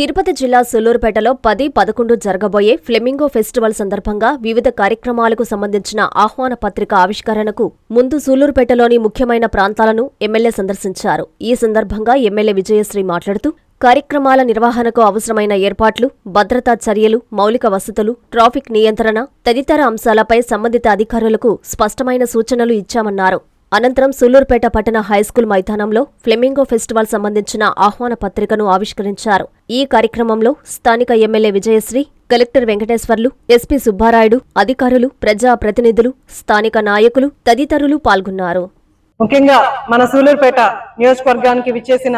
తిరుపతి జిల్లా సూళ్లూరుపేటలో 10-11 జరగబోయే flamingo festival సందర్భంగా వివిధ కార్యక్రమాలకు సంబంధించిన ఆహ్వాన పత్రిక ఆవిష్కరణకు ముందు సూళ్లూరుపేటలోని ముఖ్యమైన ప్రాంతాలను ఎమ్మెల్యే సందర్శించారు. ఈ సందర్భంగా ఎమ్మెల్యే విజయశ్రీ మాట్లాడుతూ కార్యక్రమాల నిర్వహణకు అవసరమైన ఏర్పాట్లు, భద్రతా చర్యలు, మౌలిక వసతులు, ట్రాఫిక్ నియంత్రణ తదితర అంశాలపై సంబంధిత అధికారులకు స్పష్టమైన సూచనలు ఇచ్చామన్నారు. అనంతరం సూళ్లూరుపేట పట్టణ హైస్కూల్ మైదానంలో ఫ్లెమింగో ఫెస్టివల్ సంబంధించిన ఆహ్వాన పత్రికను ఆవిష్కరించారు. ఈ కార్యక్రమంలో స్థానిక MLA Vijayasri, collector Venkateswarlu, SP Subbarayudu, అధికారులు, ప్రజా ప్రతినిధులు, స్థానిక నాయకులు తదితరులు పాల్గొన్నారు. ముఖ్యంగా మన సూళ్లూరుపేట నియోజకవర్గానికి విచ్చేసిన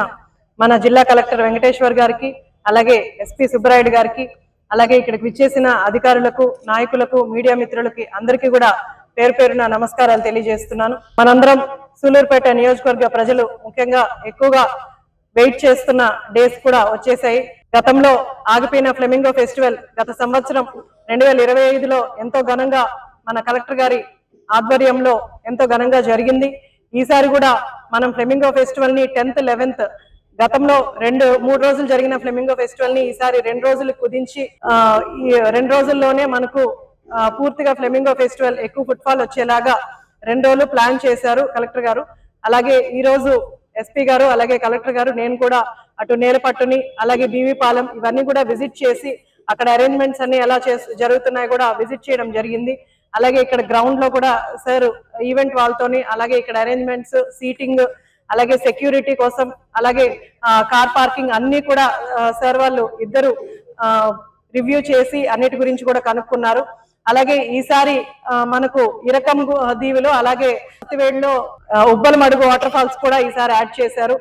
మన జిల్లా కలెక్టర్ వెంకటేశ్వర్ గారికి, అలాగే ఎస్పీ సుబ్బారాయుడు గారికి, అలాగే ఇక్కడికి విచ్చేసిన అధికారులకు, నాయకులకు, మీడియా మిత్రులకి అందరికీ కూడా పేరు పేరున నమస్కారాలు తెలియజేస్తున్నాను. మనందరం సూళ్లూరుపేట నియోజకవర్గ ప్రజలు ముఖ్యంగా ఎక్కువగా వెయిట్ చేస్తున్న డేస్ కూడా వచ్చేసాయి. గతంలో ఆగిపోయిన ఫ్లెమింగో ఫెస్టివల్ గత సంవత్సరం 2025లో ఎంతో ఘనంగా మన కలెక్టర్ గారి ఆధ్వర్యంలో ఎంతో ఘనంగా జరిగింది. ఈసారి కూడా మనం ఫ్లెమింగో ఫెస్టివల్ ని 10th, 11th గతంలో 2-3 రోజులు జరిగిన ఫ్లెమింగో ఫెస్టివల్ ని ఈసారి 2 రోజులు కుదించి ఈ 2 రోజుల్లోనే మనకు పూర్తిగా ఫ్లెమింగో ఫెస్టివల్ ఎక్కువ ఫుట్ఫాల్ వచ్చేలాగా 2 రోజులు ప్లాన్ చేశారు కలెక్టర్ గారు. అలాగే ఈ రోజు ఎస్పీ గారు, అలాగే కలెక్టర్ గారు, నేను కూడా అటు నేలపట్టుని, అలాగే బీవీపాలెం ఇవన్నీ కూడా విజిట్ చేసి అక్కడ అరేంజ్మెంట్స్ అన్ని ఎలా జరుగుతున్నాయి కూడా విజిట్ చేయడం జరిగింది. అలాగే ఇక్కడ గ్రౌండ్ లో కూడా సార్ ఈవెంట్ వాళ్ళతోని, అలాగే ఇక్కడ అరేంజ్మెంట్స్, సీటింగ్, అలాగే సెక్యూరిటీ కోసం, అలాగే కార్ పార్కింగ్ అన్ని కూడా సార్ వాళ్ళు ఇద్దరు రివ్యూ చేసి అన్నిటి గురించి కూడా కనుక్కున్నారు. అలాగే ఈసారి మనకు ఇరకం దీవిలో, అలాగే అతివేడులో ఉబ్బలమడుగు వాటర్ ఫాల్స్ కూడా ఈసారి యాడ్ చేశారు.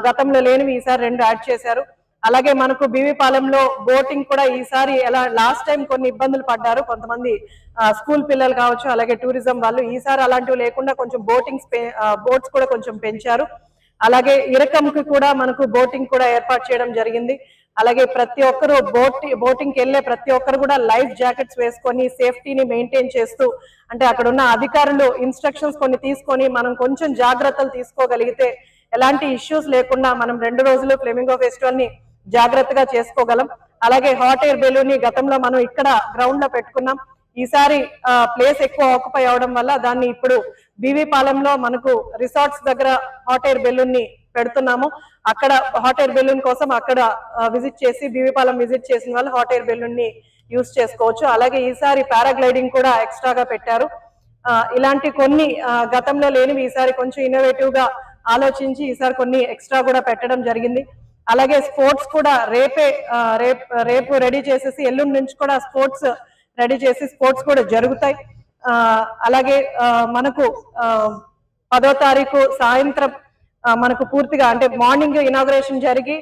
గతంలో లేనివి ఈసారి 2 యాడ్ చేశారు. అలాగే మనకు బీవీపాలెంలో బోటింగ్ కూడా ఈసారి ఎలా లాస్ట్ టైం కొన్ని ఇబ్బందులు పడ్డారు కొంతమంది స్కూల్ పిల్లలు కావచ్చు, అలాగే టూరిజం వాళ్ళు. ఈసారి అలాంటివి లేకుండా కొంచెం బోట్స్ కూడా కొంచెం పెంచారు. అలాగే ఇరకంకి కూడా మనకు బోటింగ్ కూడా ఏర్పాటు చేయడం జరిగింది. అలాగే ప్రతి ఒక్కరు బోటింగ్కి వెళ్లే ప్రతి ఒక్కరు కూడా లైఫ్ జాకెట్స్ వేసుకొని సేఫ్టీని మెయింటైన్ చేస్తూ, అంటే అక్కడ ఉన్న అధికారులు ఇన్స్ట్రక్షన్స్ కొన్ని తీసుకొని మనం కొంచెం జాగ్రత్తలు తీసుకోగలిగితే ఎలాంటి ఇష్యూస్ లేకుండా మనం 2 రోజులు ఫ్లెమింగో ఫెస్టివల్ ని జాగ్రత్తగా చేసుకోగలం. అలాగే హాట్ ఎయిర్ బెలూన్ ని గతంలో మనం ఇక్కడ గ్రౌండ్ లో పెట్టుకున్నాం. ఈసారి ప్లేస్ ఎక్కువ ఆక్యుపై అవడం వల్ల దాన్ని ఇప్పుడు బీవీపాలెంలో మనకు రిసార్ట్స్ దగ్గర హాట్ ఎయిర్ బెలూన్ ని పెడుతున్నాము. అక్కడ హాట్ ఎయిర్ బెలూన్ కోసం అక్కడ విజిట్ చేసి, బీవీపాలెం విజిట్ చేసిన వాళ్ళు హాట్ ఎయిర్ బెలూన్ ని యూజ్ చేసుకోవచ్చు. అలాగే ఈసారి పారాగ్లైడింగ్ కూడా ఎక్స్ట్రాగా పెట్టారు. ఇలాంటి కొన్ని గతంలో లేనివి ఈసారి కొంచెం ఇన్నోవేటివ్ గా ఆలోచించి ఈసారి కొన్ని ఎక్స్ట్రా కూడా పెట్టడం జరిగింది. అలాగే స్పోర్ట్స్ కూడా రేపు రెడీ చేసేసి ఎల్లుండి నుంచి కూడా స్పోర్ట్స్ రెడీ చేసి స్పోర్ట్స్ కూడా జరుగుతాయి. అలాగే మనకు 10వ తారీఖు సాయంత్రం మనకు పూర్తిగా అంటే మార్నింగ్ ఇనాగ్రేషన్ జరిగి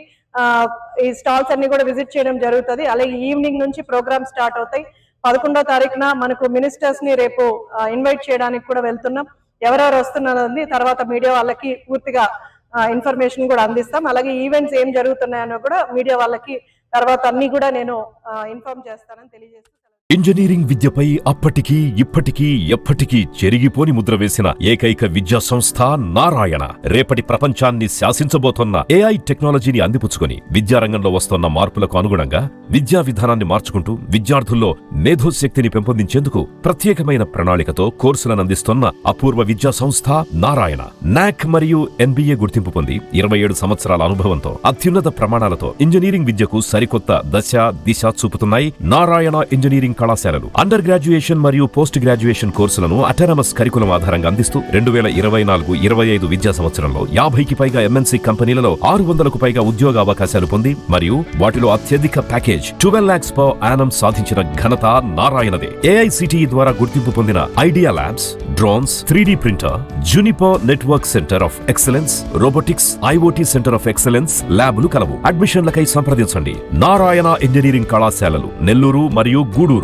ఈ స్టాల్స్ అన్ని కూడా విజిట్ చేయడం జరుగుతుంది. అలాగే ఈవినింగ్ నుంచి ప్రోగ్రామ్ స్టార్ట్ అవుతాయి. 11వ తారీఖున మనకు మినిస్టర్స్ ని రేపు ఇన్వైట్ చేయడానికి కూడా వెళ్తున్నాం. ఎవరెవరు వస్తున్నారని తర్వాత మీడియా వాళ్ళకి పూర్తిగా ఇన్ఫర్మేషన్ కూడా అందిస్తాం. అలాగే ఈవెంట్స్ ఏం జరుగుతున్నాయో కూడా మీడియా వాళ్ళకి తర్వాత అన్ని కూడా నేను ఇన్ఫార్మ్ చేస్తానని తెలియజేస్తాను. ఇంజనీరింగ్ విద్యపై అప్పటికీ ఇప్పటికీ ఎప్పటికీ చెరిగిపోని ముద్ర వేసిన ఏకైక విద్యా సంస్థ నారాయణ. రేపటి ప్రపంచాన్ని శాసించబోతోన్న ఏఐ టెక్నాలజీని అందిపుచ్చుకొని విద్యారంగంలో వస్తోన్న మార్పులకు అనుగుణంగా విద్యా విధానాన్ని మార్చుకుంటూ విద్యార్థుల్లో మేధోశక్తిని పెంపొందించేందుకు ప్రత్యేకమైన ప్రణాళికతో కోర్సులను అందిస్తోన్న అపూర్వ విద్యా సంస్థ నారాయణ. నాక్ మరియు NBA గుర్తింపు పొంది 27 సంవత్సరాల అనుభవంతో అత్యున్నత ప్రమాణాలతో ఇంజనీరింగ్ విద్యకు సరికొత్త దశ దిశ చూపుతున్నాయి నారాయణ ఇంజనీరింగ్ కళాశాలలు. అండర్ గ్రాడ్యుయేషన్ మరియు పోస్ట్ గ్రాడ్యుయేషన్ కోర్సులను అటానమస్ కరికులం ఆధారంగా అందిస్తూ 2024-25 విద్యా సంవత్సరంలో 50కి పైగా MNC కంపెనీలలో 600కు పైగా ఉద్యోగ అవకాశాలు పొంది మరియు వాటిలో అత్యధిక ప్యాకేజ్ 12 lakhs per annum సాధించిన ఘనత నారాయణదే. AICTE ద్వారా గుర్తింపు పొందిన idea labs, drones, 3D printer, Juniper network centre of excellence, robotics, IoT centre of excellence ల్యాబ్లు కలవు. అడ్మిషన్లకై సంప్రదించండి. నారాయణ ఇంజనీరింగ్ కళాశాలలు, నెల్లూరు మరియు గూడూరు.